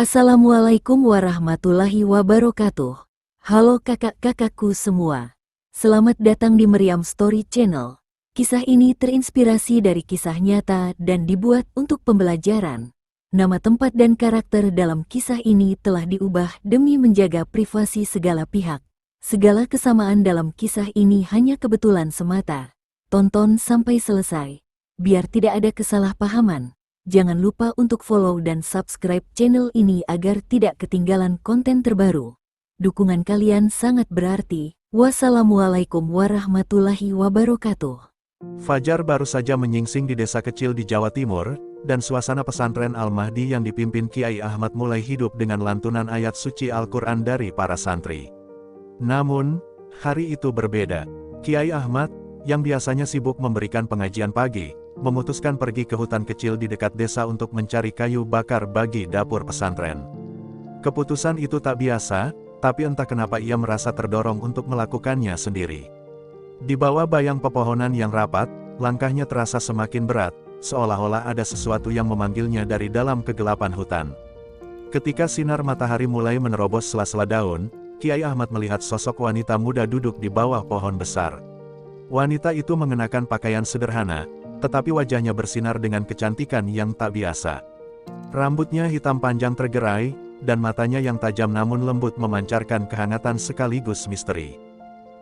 Assalamualaikum warahmatullahi wabarakatuh. Halo kakak-kakakku semua. Selamat datang di Meriam Story Channel. Kisah ini terinspirasi dari kisah nyata dan dibuat untuk pembelajaran. Nama tempat dan karakter dalam kisah ini telah diubah demi menjaga privasi segala pihak. Segala kesamaan dalam kisah ini hanya kebetulan semata. Tonton sampai selesai, biar tidak ada kesalahpahaman. Jangan lupa untuk follow dan subscribe channel ini agar tidak ketinggalan konten terbaru. Dukungan kalian sangat berarti. Wassalamualaikum warahmatullahi wabarakatuh. Fajar baru saja menyingsing di desa kecil di Jawa Timur, dan suasana pesantren Al-Mahdi yang dipimpin Kiai Ahmad mulai hidup dengan lantunan ayat suci Al-Quran dari para santri. Namun, hari itu berbeda. Kiai Ahmad, yang biasanya sibuk memberikan pengajian pagi, memutuskan pergi ke hutan kecil di dekat desa untuk mencari kayu bakar bagi dapur pesantren. Keputusan itu tak biasa, tapi entah kenapa ia merasa terdorong untuk melakukannya sendiri. Di bawah bayang pepohonan yang rapat, langkahnya terasa semakin berat, seolah-olah ada sesuatu yang memanggilnya dari dalam kegelapan hutan. Ketika sinar matahari mulai menerobos sela-sela daun, Kiai Ahmad melihat sosok wanita muda duduk di bawah pohon besar. Wanita itu mengenakan pakaian sederhana, tetapi wajahnya bersinar dengan kecantikan yang tak biasa. Rambutnya hitam panjang tergerai, dan matanya yang tajam namun lembut memancarkan kehangatan sekaligus misteri.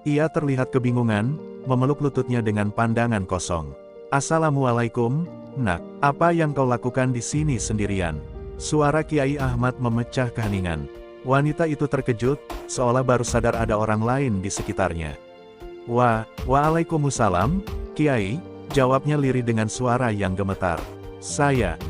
Ia terlihat kebingungan, memeluk lututnya dengan pandangan kosong. "Assalamualaikum, Nak. Apa yang kau lakukan di sini sendirian?" Suara Kiai Ahmad memecah keheningan. Wanita itu terkejut, seolah baru sadar ada orang lain di sekitarnya. Waalaikumsalam, Kiai," jawabnya lirih dengan suara yang gemetar. Saya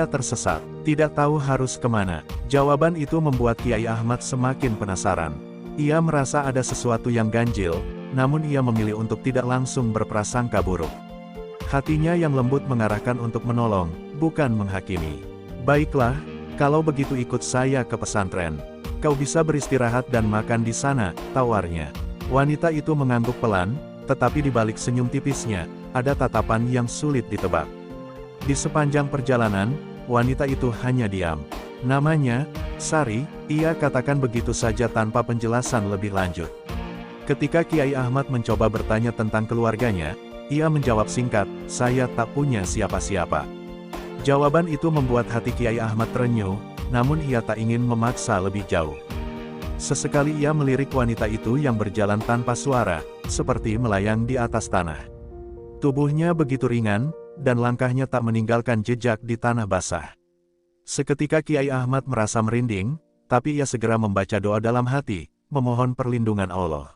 tersesat, tidak tahu harus kemana." Jawaban itu membuat Kiai Ahmad semakin penasaran. Ia merasa ada sesuatu yang ganjil, namun ia memilih untuk tidak langsung berprasangka buruk. Hatinya yang lembut mengarahkan untuk menolong, bukan menghakimi. "Baiklah, kalau begitu ikut saya ke pesantren. Kau bisa beristirahat dan makan di sana," tawarnya. Wanita itu mengangguk pelan, tetapi di balik senyum tipisnya, ada tatapan yang sulit ditebak. Di sepanjang perjalanan, wanita itu hanya diam. "Namanya Sari," ia katakan begitu saja tanpa penjelasan lebih lanjut. Ketika Kiai Ahmad mencoba bertanya tentang keluarganya, ia menjawab singkat, "Saya tak punya siapa-siapa." Jawaban itu membuat hati Kiai Ahmad terenyuh, namun ia tak ingin memaksa lebih jauh. Sesekali ia melirik wanita itu yang berjalan tanpa suara, seperti melayang di atas tanah. Tubuhnya begitu ringan, dan langkahnya tak meninggalkan jejak di tanah basah. Seketika Kiai Ahmad merasa merinding, tapi ia segera membaca doa dalam hati, memohon perlindungan Allah.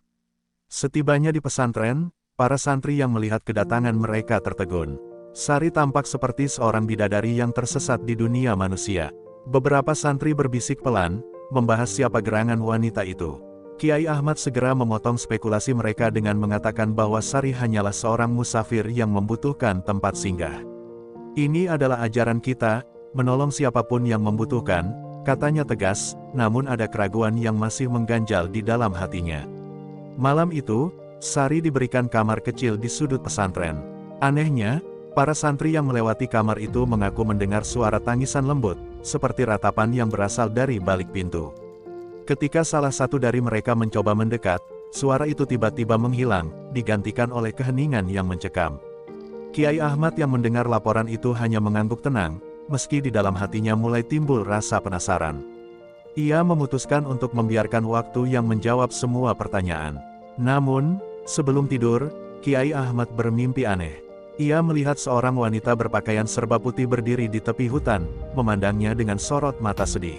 Setibanya di pesantren, para santri yang melihat kedatangan mereka tertegun. Sari tampak seperti seorang bidadari yang tersesat di dunia manusia. Beberapa santri berbisik pelan, membahas siapa gerangan wanita itu. Kiai Ahmad segera memotong spekulasi mereka dengan mengatakan bahwa Sari hanyalah seorang musafir yang membutuhkan tempat singgah. "Ini adalah ajaran kita, menolong siapapun yang membutuhkan," katanya tegas, namun ada keraguan yang masih mengganjal di dalam hatinya. Malam itu, Sari diberikan kamar kecil di sudut pesantren. Anehnya, para santri yang melewati kamar itu mengaku mendengar suara tangisan lembut, seperti ratapan yang berasal dari balik pintu. Ketika salah satu dari mereka mencoba mendekat, suara itu tiba-tiba menghilang, digantikan oleh keheningan yang mencekam. Kiai Ahmad yang mendengar laporan itu hanya mengangguk tenang, meski di dalam hatinya mulai timbul rasa penasaran. Ia memutuskan untuk membiarkan waktu yang menjawab semua pertanyaan. Namun, sebelum tidur, Kiai Ahmad bermimpi aneh. Ia melihat seorang wanita berpakaian serba putih berdiri di tepi hutan, memandangnya dengan sorot mata sedih.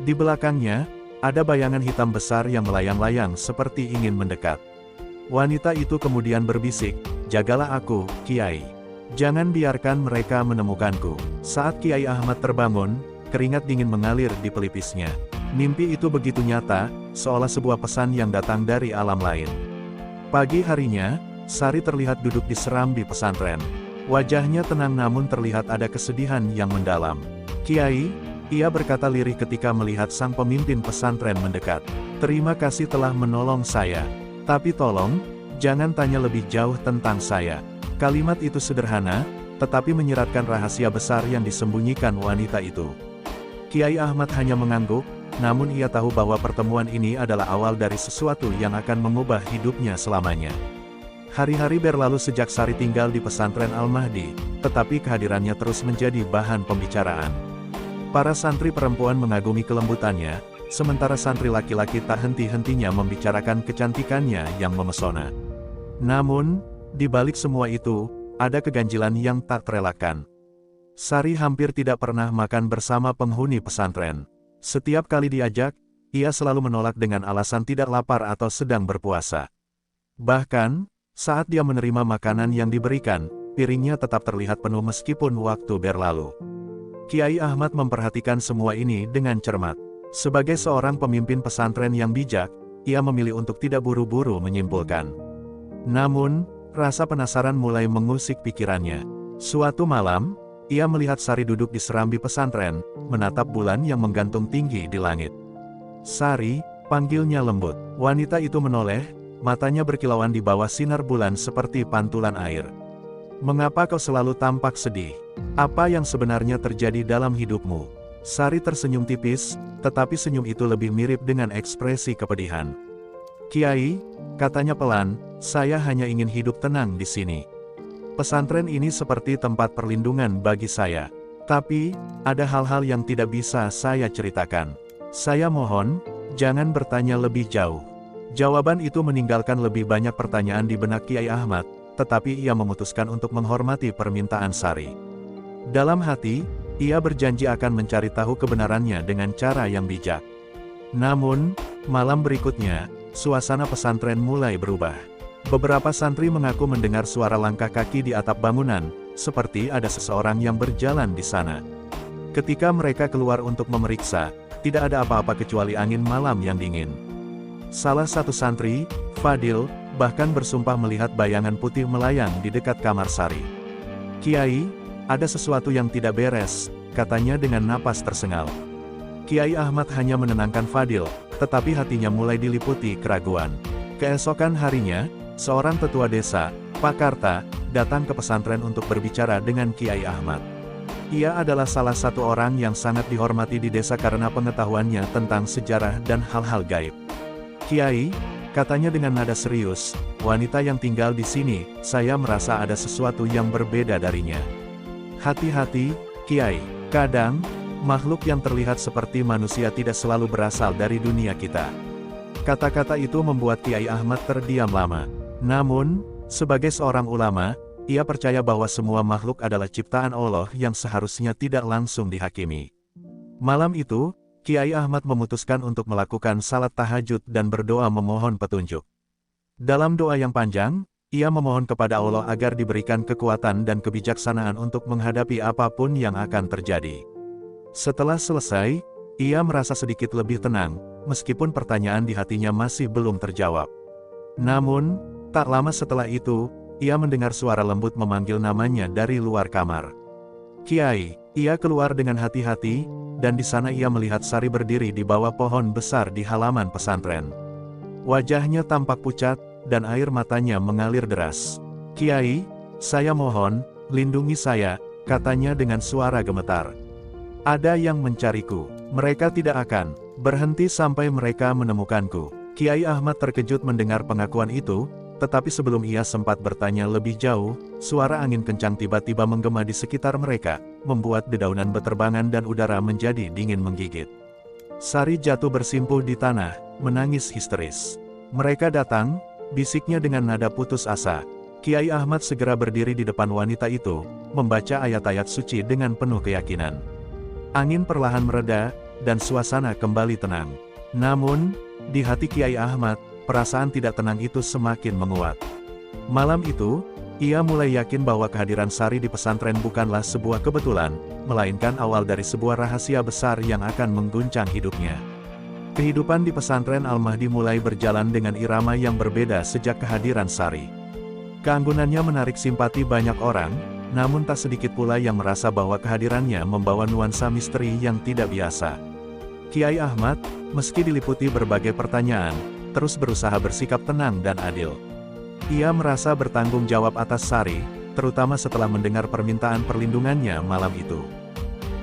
Di belakangnya, ada bayangan hitam besar yang melayang-layang seperti ingin mendekat. Wanita itu kemudian berbisik, "Jagalah aku, Kiai. Jangan biarkan mereka menemukanku." Saat Kiai Ahmad terbangun, keringat dingin mengalir di pelipisnya. Mimpi itu begitu nyata, seolah sebuah pesan yang datang dari alam lain. Pagi harinya, Sari terlihat duduk di serambi pesantren. Wajahnya tenang namun terlihat ada kesedihan yang mendalam. "Kiai," ia berkata lirih ketika melihat sang pemimpin pesantren mendekat. "Terima kasih telah menolong saya. Tapi tolong, jangan tanya lebih jauh tentang saya." Kalimat itu sederhana, tetapi menyiratkan rahasia besar yang disembunyikan wanita itu. Kiai Ahmad hanya mengangguk, namun ia tahu bahwa pertemuan ini adalah awal dari sesuatu yang akan mengubah hidupnya selamanya. Hari-hari berlalu sejak Sari tinggal di pesantren Al-Mahdi, tetapi kehadirannya terus menjadi bahan pembicaraan. Para santri perempuan mengagumi kelembutannya, sementara santri laki-laki tak henti-hentinya membicarakan kecantikannya yang memesona. Namun, di balik semua itu, ada keganjilan yang tak terelakkan. Sari hampir tidak pernah makan bersama penghuni pesantren. Setiap kali diajak, ia selalu menolak dengan alasan tidak lapar atau sedang berpuasa. Bahkan, saat dia menerima makanan yang diberikan, piringnya tetap terlihat penuh meskipun waktu berlalu. Kiai Ahmad memperhatikan semua ini dengan cermat. Sebagai seorang pemimpin pesantren yang bijak, ia memilih untuk tidak buru-buru menyimpulkan. Namun, rasa penasaran mulai mengusik pikirannya. Suatu malam, ia melihat Sari duduk di serambi pesantren, menatap bulan yang menggantung tinggi di langit. "Sari," panggilnya lembut. Wanita itu menoleh, matanya berkilauan di bawah sinar bulan seperti pantulan air. "Mengapa kau selalu tampak sedih? Apa yang sebenarnya terjadi dalam hidupmu?" Sari tersenyum tipis, tetapi senyum itu lebih mirip dengan ekspresi kepedihan. "Kiai," katanya pelan, "saya hanya ingin hidup tenang di sini. Pesantren ini seperti tempat perlindungan bagi saya. Tapi, ada hal-hal yang tidak bisa saya ceritakan. Saya mohon, jangan bertanya lebih jauh." Jawaban itu meninggalkan lebih banyak pertanyaan di benak Kiai Ahmad, tetapi ia memutuskan untuk menghormati permintaan Sari. Dalam hati, ia berjanji akan mencari tahu kebenarannya dengan cara yang bijak. Namun, malam berikutnya, suasana pesantren mulai berubah. Beberapa santri mengaku mendengar suara langkah kaki di atap bangunan, seperti ada seseorang yang berjalan di sana. Ketika mereka keluar untuk memeriksa, tidak ada apa-apa kecuali angin malam yang dingin. Salah satu santri, Fadil, bahkan bersumpah melihat bayangan putih melayang di dekat kamar Sari. "Kiai, ada sesuatu yang tidak beres," katanya dengan napas tersengal. Kiai Ahmad hanya menenangkan Fadil, tetapi hatinya mulai diliputi keraguan. Keesokan harinya, seorang tetua desa, Pak Karta, datang ke pesantren untuk berbicara dengan Kiai Ahmad. Ia adalah salah satu orang yang sangat dihormati di desa karena pengetahuannya tentang sejarah dan hal-hal gaib. "Kiai," katanya dengan nada serius, "wanita yang tinggal di sini, saya merasa ada sesuatu yang berbeda darinya. Hati-hati, Kiai, kadang, makhluk yang terlihat seperti manusia tidak selalu berasal dari dunia kita." Kata-kata itu membuat Kiai Ahmad terdiam lama. Namun, sebagai seorang ulama, ia percaya bahwa semua makhluk adalah ciptaan Allah yang seharusnya tidak langsung dihakimi. Malam itu, Kiai Ahmad memutuskan untuk melakukan salat tahajud dan berdoa memohon petunjuk. Dalam doa yang panjang, ia memohon kepada Allah agar diberikan kekuatan dan kebijaksanaan untuk menghadapi apapun yang akan terjadi. Setelah selesai, ia merasa sedikit lebih tenang, meskipun pertanyaan di hatinya masih belum terjawab. Namun, tak lama setelah itu, ia mendengar suara lembut memanggil namanya dari luar kamar. "Kiai," ia keluar dengan hati-hati, dan di sana ia melihat Sari berdiri di bawah pohon besar di halaman pesantren. Wajahnya tampak pucat, dan air matanya mengalir deras. "Kiai, saya mohon, lindungi saya," katanya dengan suara gemetar. "Ada yang mencariku. Mereka tidak akan berhenti sampai mereka menemukanku." Kiai Ahmad terkejut mendengar pengakuan itu, tetapi sebelum ia sempat bertanya lebih jauh, suara angin kencang tiba-tiba menggema di sekitar mereka, membuat dedaunan beterbangan dan udara menjadi dingin menggigit. Sari jatuh bersimpuh di tanah, menangis histeris. "Mereka datang," bisiknya dengan nada putus asa. Kiai Ahmad segera berdiri di depan wanita itu, membaca ayat-ayat suci dengan penuh keyakinan. Angin perlahan mereda, dan suasana kembali tenang. Namun, di hati Kiai Ahmad, perasaan tidak tenang itu semakin menguat. Malam itu, ia mulai yakin bahwa kehadiran Sari di pesantren bukanlah sebuah kebetulan, melainkan awal dari sebuah rahasia besar yang akan mengguncang hidupnya. Kehidupan di pesantren Al-Mahdi mulai berjalan dengan irama yang berbeda sejak kehadiran Sari. Keanggunannya menarik simpati banyak orang, namun tak sedikit pula yang merasa bahwa kehadirannya membawa nuansa misteri yang tidak biasa. Kiai Ahmad, meski diliputi berbagai pertanyaan, terus berusaha bersikap tenang dan adil. Ia merasa bertanggung jawab atas Sari, terutama setelah mendengar permintaan perlindungannya malam itu.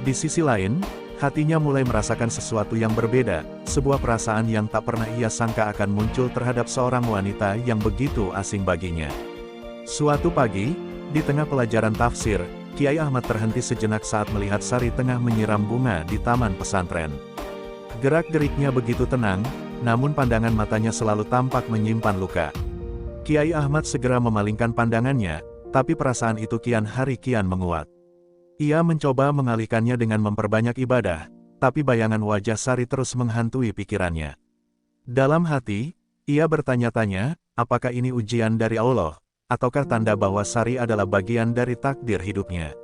Di sisi lain, Hatinya mulai merasakan sesuatu yang berbeda, sebuah perasaan yang tak pernah ia sangka akan muncul terhadap seorang wanita yang begitu asing baginya. Suatu pagi, di tengah pelajaran tafsir, Kiai Ahmad terhenti sejenak saat melihat Sari tengah menyiram bunga di taman pesantren. Gerak-geriknya begitu tenang, namun pandangan matanya selalu tampak menyimpan luka. Kiai Ahmad segera memalingkan pandangannya, tapi perasaan itu kian hari kian menguat. Ia mencoba mengalihkannya dengan memperbanyak ibadah, tapi bayangan wajah Sari terus menghantui pikirannya. Dalam hati, ia bertanya-tanya, apakah ini ujian dari Allah, ataukah tanda bahwa Sari adalah bagian dari takdir hidupnya.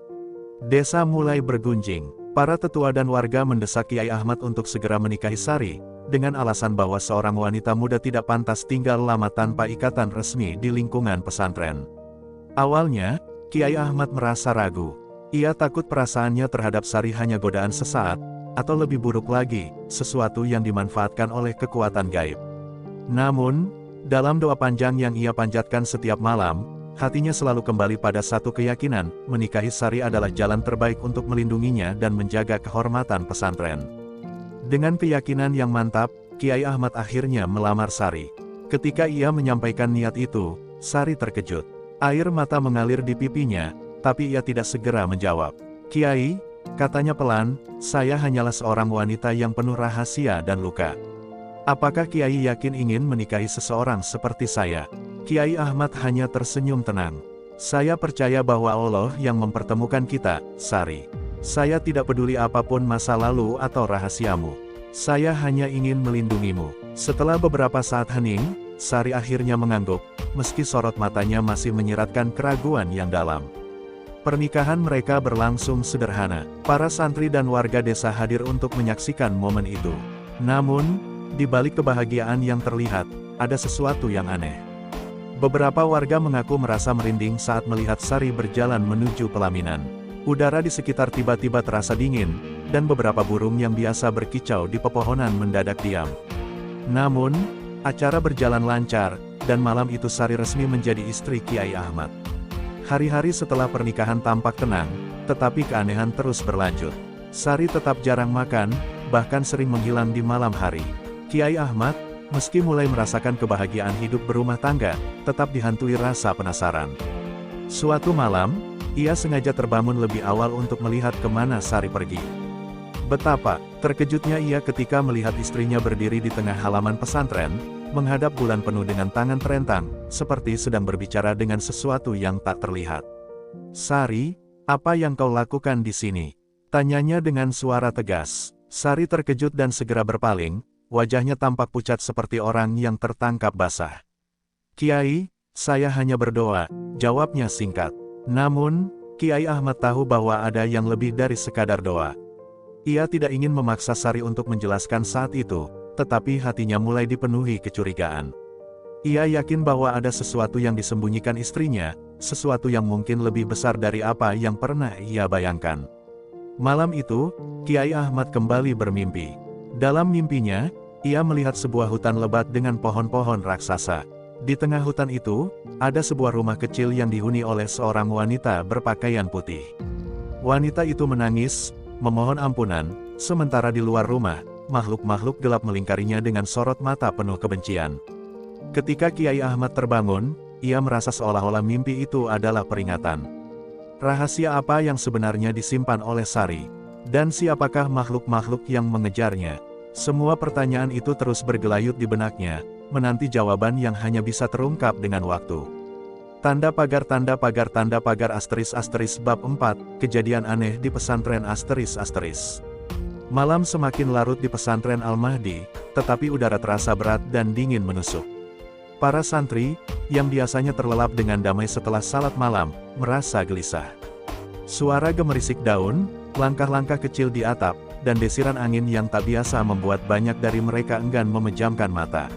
Desa mulai bergunjing. Para tetua dan warga mendesak Kiai Ahmad untuk segera menikahi Sari, dengan alasan bahwa seorang wanita muda tidak pantas tinggal lama tanpa ikatan resmi di lingkungan pesantren. Awalnya, Kiai Ahmad merasa ragu. Ia takut perasaannya terhadap Sari hanya godaan sesaat, atau lebih buruk lagi, sesuatu yang dimanfaatkan oleh kekuatan gaib. Namun, dalam doa panjang yang ia panjatkan setiap malam, hatinya selalu kembali pada satu keyakinan, menikahi Sari adalah jalan terbaik untuk melindunginya dan menjaga kehormatan pesantren. Dengan keyakinan yang mantap, Kiai Ahmad akhirnya melamar Sari. Ketika ia menyampaikan niat itu, Sari terkejut. Air mata mengalir di pipinya, tapi ia tidak segera menjawab. "Kiai," katanya pelan, "saya hanyalah seorang wanita yang penuh rahasia dan luka. Apakah Kiai yakin ingin menikahi seseorang seperti saya?" Kiai Ahmad hanya tersenyum tenang. "Saya percaya bahwa Allah yang mempertemukan kita, Sari. Saya tidak peduli apapun masa lalu atau rahasiamu. Saya hanya ingin melindungimu." Setelah beberapa saat hening, Sari akhirnya mengangguk, meski sorot matanya masih menyiratkan keraguan yang dalam. Pernikahan mereka berlangsung sederhana. Para santri dan warga desa hadir untuk menyaksikan momen itu. Namun, di balik kebahagiaan yang terlihat, ada sesuatu yang aneh. Beberapa warga mengaku merasa merinding saat melihat Sari berjalan menuju pelaminan. Udara di sekitar tiba-tiba terasa dingin, dan beberapa burung yang biasa berkicau di pepohonan mendadak diam. Namun, acara berjalan lancar, dan malam itu Sari resmi menjadi istri Kiai Ahmad. Hari-hari setelah pernikahan tampak tenang, tetapi keanehan terus berlanjut. Sari tetap jarang makan, bahkan sering menghilang di malam hari. Kiai Ahmad, meski mulai merasakan kebahagiaan hidup berumah tangga, tetap dihantui rasa penasaran. Suatu malam, ia sengaja terbangun lebih awal untuk melihat kemana Sari pergi. Betapa terkejutnya ia ketika melihat istrinya berdiri di tengah halaman pesantren, menghadap bulan penuh dengan tangan terentang, seperti sedang berbicara dengan sesuatu yang tak terlihat. "Sari, apa yang kau lakukan di sini?" tanyanya dengan suara tegas. Sari terkejut dan segera berpaling, wajahnya tampak pucat seperti orang yang tertangkap basah. "Kiai, saya hanya berdoa," jawabnya singkat. Namun, Kiai Ahmad tahu bahwa ada yang lebih dari sekadar doa. Ia tidak ingin memaksa Sari untuk menjelaskan saat itu, tetapi hatinya mulai dipenuhi kecurigaan. Ia yakin bahwa ada sesuatu yang disembunyikan istrinya, sesuatu yang mungkin lebih besar dari apa yang pernah ia bayangkan. Malam itu, Kiai Ahmad kembali bermimpi. Dalam mimpinya, ia melihat sebuah hutan lebat dengan pohon-pohon raksasa. Di tengah hutan itu, ada sebuah rumah kecil yang dihuni oleh seorang wanita berpakaian putih. Wanita itu menangis, memohon ampunan, sementara di luar rumah, makhluk-makhluk gelap melingkarinya dengan sorot mata penuh kebencian. Ketika Kiai Ahmad terbangun, ia merasa seolah-olah mimpi itu adalah peringatan. Rahasia apa yang sebenarnya disimpan oleh Sari? Dan siapakah makhluk-makhluk yang mengejarnya? Semua pertanyaan itu terus bergelayut di benaknya, menanti jawaban yang hanya bisa terungkap dengan waktu. Tanda pagar *** bab 4, kejadian aneh di pesantren ***. Malam semakin larut di pesantren Al-Mahdi, tetapi udara terasa berat dan dingin menusuk. Para santri, yang biasanya terlelap dengan damai setelah salat malam, merasa gelisah. Suara gemerisik daun, langkah-langkah kecil di atap, dan desiran angin yang tak biasa membuat banyak dari mereka enggan memejamkan mata.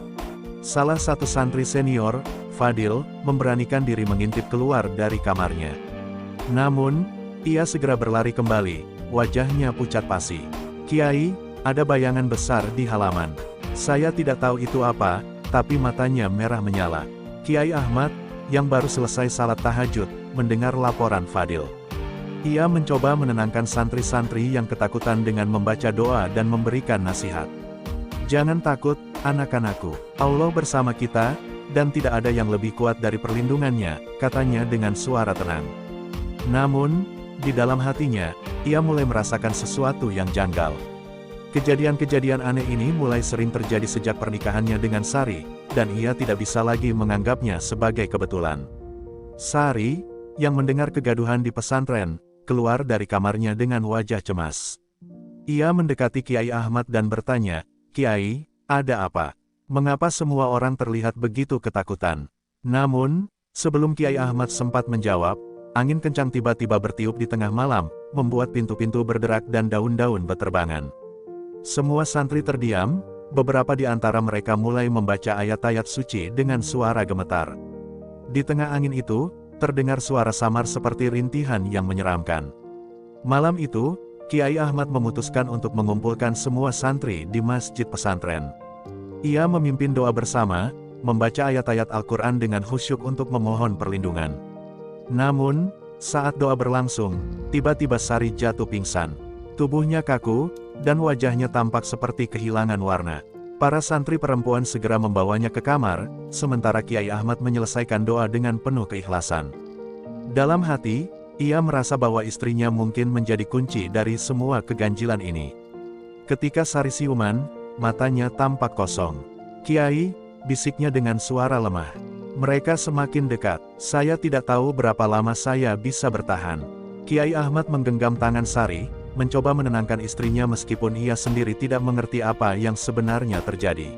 Salah satu santri senior, Fadil, memberanikan diri mengintip keluar dari kamarnya. Namun, ia segera berlari kembali, wajahnya pucat pasi. "Kiai, ada bayangan besar di halaman. Saya tidak tahu itu apa, tapi matanya merah menyala." Kiai Ahmad, yang baru selesai salat tahajud, mendengar laporan Fadil. Ia mencoba menenangkan santri-santri yang ketakutan dengan membaca doa dan memberikan nasihat. Jangan takut, anak-anakku. Allah bersama kita, dan tidak ada yang lebih kuat dari perlindungannya, katanya dengan suara tenang. Namun, di dalam hatinya, ia mulai merasakan sesuatu yang janggal. Kejadian-kejadian aneh ini mulai sering terjadi sejak pernikahannya dengan Sari, dan ia tidak bisa lagi menganggapnya sebagai kebetulan. Sari, yang mendengar kegaduhan di pesantren, keluar dari kamarnya dengan wajah cemas. Ia mendekati Kiai Ahmad dan bertanya, "Kiai, ada apa? Mengapa semua orang terlihat begitu ketakutan?" Namun, sebelum Kiai Ahmad sempat menjawab, angin kencang tiba-tiba bertiup di tengah malam, membuat pintu-pintu berderak dan daun-daun beterbangan. Semua santri terdiam, beberapa di antara mereka mulai membaca ayat-ayat suci dengan suara gemetar. Di tengah angin itu, terdengar suara samar seperti rintihan yang menyeramkan. Malam itu, Kiai Ahmad memutuskan untuk mengumpulkan semua santri di masjid pesantren. Ia memimpin doa bersama, membaca ayat-ayat Al-Quran dengan khusyuk untuk memohon perlindungan. Namun, saat doa berlangsung, tiba-tiba Sari jatuh pingsan. Tubuhnya kaku, dan wajahnya tampak seperti kehilangan warna. Para santri perempuan segera membawanya ke kamar, sementara Kiai Ahmad menyelesaikan doa dengan penuh keikhlasan. Dalam hati, ia merasa bahwa istrinya mungkin menjadi kunci dari semua keganjilan ini. Ketika Sari siuman, matanya tampak kosong. "Kiai," bisiknya dengan suara lemah. "Mereka semakin dekat. Saya tidak tahu berapa lama saya bisa bertahan." Kiai Ahmad menggenggam tangan Sari, mencoba menenangkan istrinya meskipun ia sendiri tidak mengerti apa yang sebenarnya terjadi.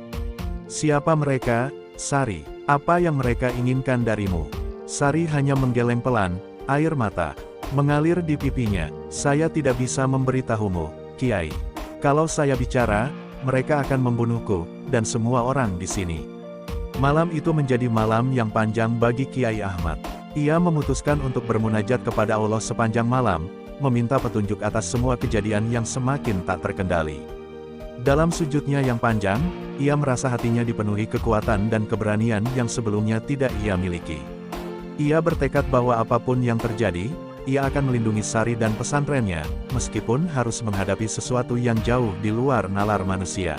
"Siapa mereka, Sari? Apa yang mereka inginkan darimu?" Sari hanya menggeleng pelan, air mata mengalir di pipinya. "Saya tidak bisa memberitahumu, Kiai. Kalau saya bicara, mereka akan membunuhku, dan semua orang di sini." Malam itu menjadi malam yang panjang bagi Kiai Ahmad. Ia memutuskan untuk bermunajat kepada Allah sepanjang malam, meminta petunjuk atas semua kejadian yang semakin tak terkendali. Dalam sujudnya yang panjang, ia merasa hatinya dipenuhi kekuatan dan keberanian yang sebelumnya tidak ia miliki. Ia bertekad bahwa apapun yang terjadi, ia akan melindungi Sari dan pesantrennya, meskipun harus menghadapi sesuatu yang jauh di luar nalar manusia.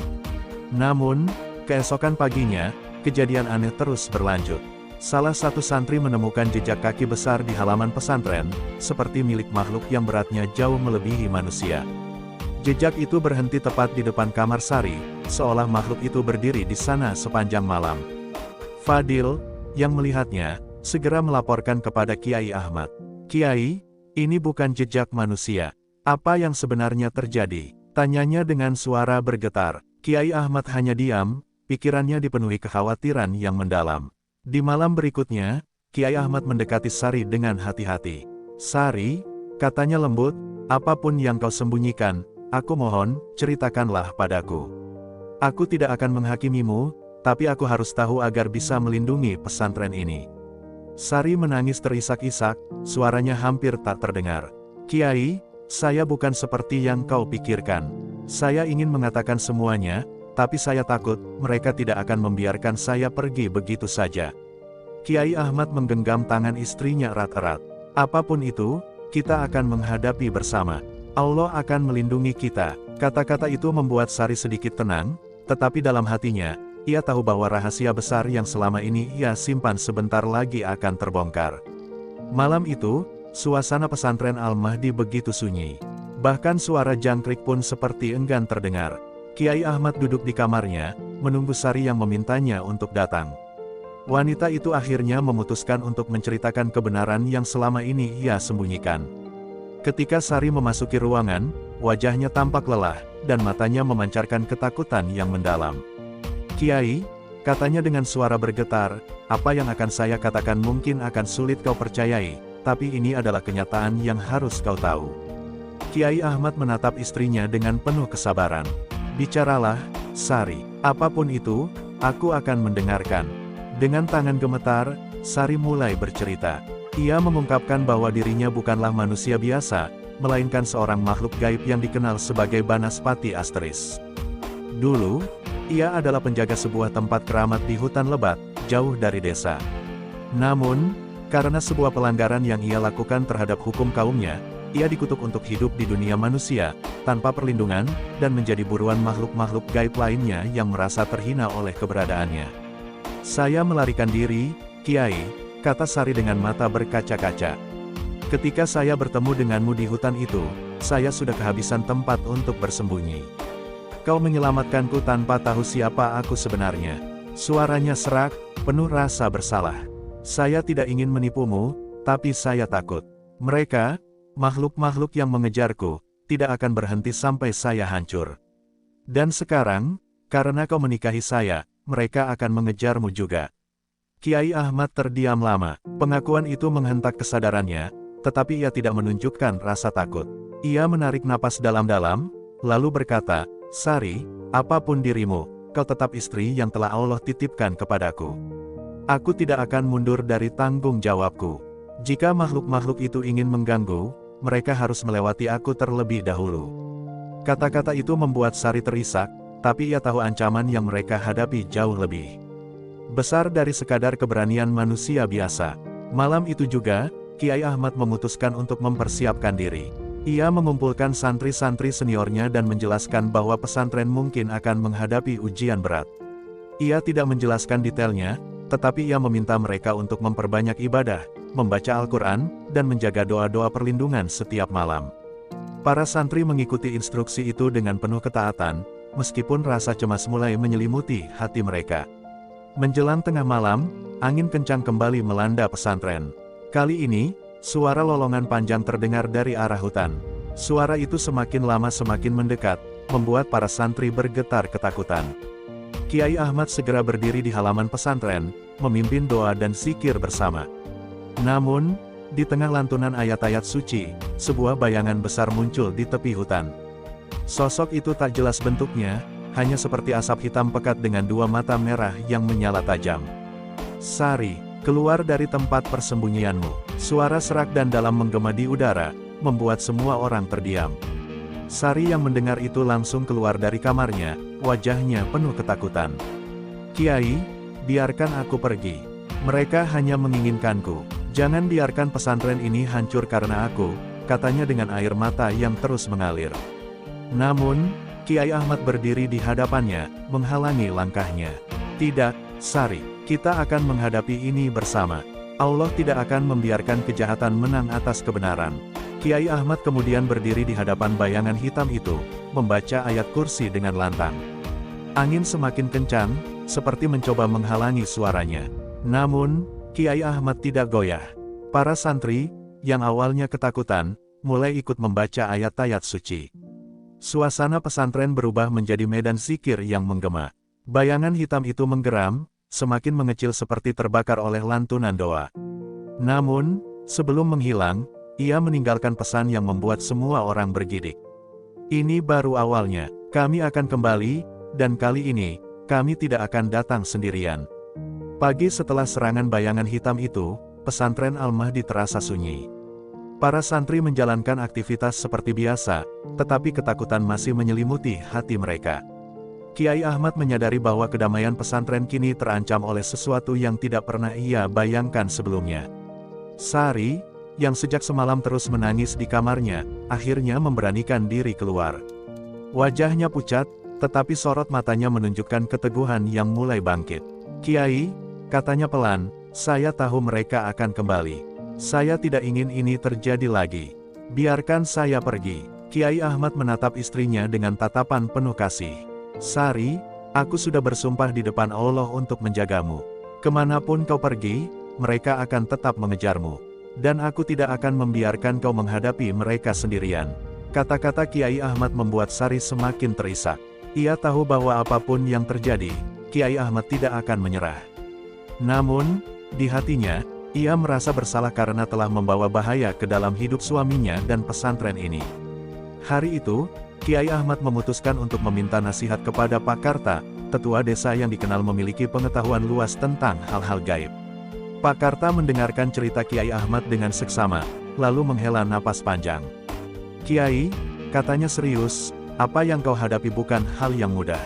Namun, keesokan paginya, kejadian aneh terus berlanjut. Salah satu santri menemukan jejak kaki besar di halaman pesantren, seperti milik makhluk yang beratnya jauh melebihi manusia. Jejak itu berhenti tepat di depan kamar Sari, seolah makhluk itu berdiri di sana sepanjang malam. Fadil, yang melihatnya, segera melaporkan kepada Kiai Ahmad. "Kiai, ini bukan jejak manusia. Apa yang sebenarnya terjadi?" tanyanya dengan suara bergetar. Kiai Ahmad hanya diam, pikirannya dipenuhi kekhawatiran yang mendalam. Di malam berikutnya, Kiai Ahmad mendekati Sari dengan hati-hati. "Sari," katanya lembut, "apapun yang kau sembunyikan, aku mohon, ceritakanlah padaku. Aku tidak akan menghakimimu, tapi aku harus tahu agar bisa melindungi pesantren ini." Sari menangis terisak-isak, suaranya hampir tak terdengar. "Kiai, saya bukan seperti yang kau pikirkan. Saya ingin mengatakan semuanya, tapi saya takut mereka tidak akan membiarkan saya pergi begitu saja." Kiai Ahmad menggenggam tangan istrinya erat-erat. "Apapun itu, kita akan menghadapi bersama. Allah akan melindungi kita." Kata-kata itu membuat Sari sedikit tenang, tetapi dalam hatinya, ia tahu bahwa rahasia besar yang selama ini ia simpan sebentar lagi akan terbongkar. Malam itu, suasana pesantren Al-Mahdi begitu sunyi. Bahkan suara jangkrik pun seperti enggan terdengar. Kiai Ahmad duduk di kamarnya, menunggu Sari yang memintanya untuk datang. Wanita itu akhirnya memutuskan untuk menceritakan kebenaran yang selama ini ia sembunyikan. Ketika Sari memasuki ruangan, wajahnya tampak lelah, dan matanya memancarkan ketakutan yang mendalam. "Kiai," katanya dengan suara bergetar, "apa yang akan saya katakan mungkin akan sulit kau percayai, tapi ini adalah kenyataan yang harus kau tahu." Kiai Ahmad menatap istrinya dengan penuh kesabaran. "Bicaralah, Sari. Apapun itu, aku akan mendengarkan." Dengan tangan gemetar, Sari mulai bercerita. Ia mengungkapkan bahwa dirinya bukanlah manusia biasa, melainkan seorang makhluk gaib yang dikenal sebagai Banaspati Asteris. Dulu, ia adalah penjaga sebuah tempat keramat di hutan lebat, jauh dari desa. Namun, karena sebuah pelanggaran yang ia lakukan terhadap hukum kaumnya, Ia dikutuk untuk hidup di dunia manusia, tanpa perlindungan, dan menjadi buruan makhluk-makhluk gaib lainnya yang merasa terhina oleh keberadaannya. Saya melarikan diri, Kiai, kata Sari dengan mata berkaca-kaca. Ketika saya bertemu denganmu di hutan itu, saya sudah kehabisan tempat untuk bersembunyi. Kau menyelamatkanku tanpa tahu siapa aku sebenarnya. Suaranya serak, penuh rasa bersalah. Saya tidak ingin menipumu, tapi saya takut. Mereka, makhluk-makhluk yang mengejarku, tidak akan berhenti sampai saya hancur. Dan sekarang, karena kau menikahi saya, mereka akan mengejarmu juga. Kiai Ahmad terdiam lama. Pengakuan itu menghentak kesadarannya, tetapi ia tidak menunjukkan rasa takut. Ia menarik napas dalam-dalam, lalu berkata, Sari, apapun dirimu, kau tetap istri yang telah Allah titipkan kepadaku. Aku tidak akan mundur dari tanggung jawabku. Jika makhluk-makhluk itu ingin mengganggu, mereka harus melewati aku terlebih dahulu. Kata-kata itu membuat Sari terisak, tapi ia tahu ancaman yang mereka hadapi jauh lebih besar dari sekadar keberanian manusia biasa. Malam itu juga, Kiai Ahmad memutuskan untuk mempersiapkan diri. Ia mengumpulkan santri-santri seniornya dan menjelaskan bahwa pesantren mungkin akan menghadapi ujian berat. Ia tidak menjelaskan detailnya, tetapi ia meminta mereka untuk memperbanyak ibadah, membaca Al-Quran, dan menjaga doa-doa perlindungan setiap malam. Para santri mengikuti instruksi itu dengan penuh ketaatan, meskipun rasa cemas mulai menyelimuti hati mereka. Menjelang tengah malam, angin kencang kembali melanda pesantren. Kali ini, suara lolongan panjang terdengar dari arah hutan. Suara itu semakin lama semakin mendekat, membuat para santri bergetar ketakutan. Kiai Ahmad segera berdiri di halaman pesantren, memimpin doa dan zikir bersama. Namun, di tengah lantunan ayat-ayat suci, sebuah bayangan besar muncul di tepi hutan. Sosok itu tak jelas bentuknya, hanya seperti asap hitam pekat dengan dua mata merah yang menyala tajam. Sari, keluar dari tempat persembunyianmu. Suara serak dan dalam menggema di udara, membuat semua orang terdiam. Sari yang mendengar itu langsung keluar dari kamarnya, wajahnya penuh ketakutan. Kiai, biarkan aku pergi. Mereka hanya menginginkanku. Jangan biarkan pesantren ini hancur karena aku, katanya dengan air mata yang terus mengalir. Namun, Kiai Ahmad berdiri di hadapannya, menghalangi langkahnya. Tidak, Sari, kita akan menghadapi ini bersama. Allah tidak akan membiarkan kejahatan menang atas kebenaran. Kiai Ahmad kemudian berdiri di hadapan bayangan hitam itu, membaca ayat kursi dengan lantang. Angin semakin kencang, seperti mencoba menghalangi suaranya. Namun, Kiai Ahmad tidak goyah. Para santri, yang awalnya ketakutan, mulai ikut membaca ayat-ayat suci. Suasana pesantren berubah menjadi medan zikir yang menggema. Bayangan hitam itu menggeram, semakin mengecil seperti terbakar oleh lantunan doa. Namun, sebelum menghilang, ia meninggalkan pesan yang membuat semua orang bergidik. Ini baru awalnya, kami akan kembali, dan kali ini, kami tidak akan datang sendirian. Pagi setelah serangan bayangan hitam itu, pesantren Al-Mahdi terasa sunyi. Para santri menjalankan aktivitas seperti biasa, tetapi ketakutan masih menyelimuti hati mereka. Kiai Ahmad menyadari bahwa kedamaian pesantren kini terancam oleh sesuatu yang tidak pernah ia bayangkan sebelumnya. Sari, yang sejak semalam terus menangis di kamarnya, akhirnya memberanikan diri keluar. Wajahnya pucat, tetapi sorot matanya menunjukkan keteguhan yang mulai bangkit. Kiai, katanya pelan, saya tahu mereka akan kembali. Saya tidak ingin ini terjadi lagi. Biarkan saya pergi. Kiai Ahmad menatap istrinya dengan tatapan penuh kasih. Sari, aku sudah bersumpah di depan Allah untuk menjagamu. Kemanapun kau pergi, mereka akan tetap mengejarmu. Dan aku tidak akan membiarkan kau menghadapi mereka sendirian. Kata-kata Kiai Ahmad membuat Sari semakin terisak. Ia tahu bahwa apapun yang terjadi, Kiai Ahmad tidak akan menyerah. Namun, di hatinya, ia merasa bersalah karena telah membawa bahaya ke dalam hidup suaminya dan pesantren ini. Hari itu, Kiai Ahmad memutuskan untuk meminta nasihat kepada Pak Karta, tetua desa yang dikenal memiliki pengetahuan luas tentang hal-hal gaib. Pak Karta mendengarkan cerita Kiai Ahmad dengan seksama, lalu menghela napas panjang. Kiai, katanya serius, apa yang kau hadapi bukan hal yang mudah.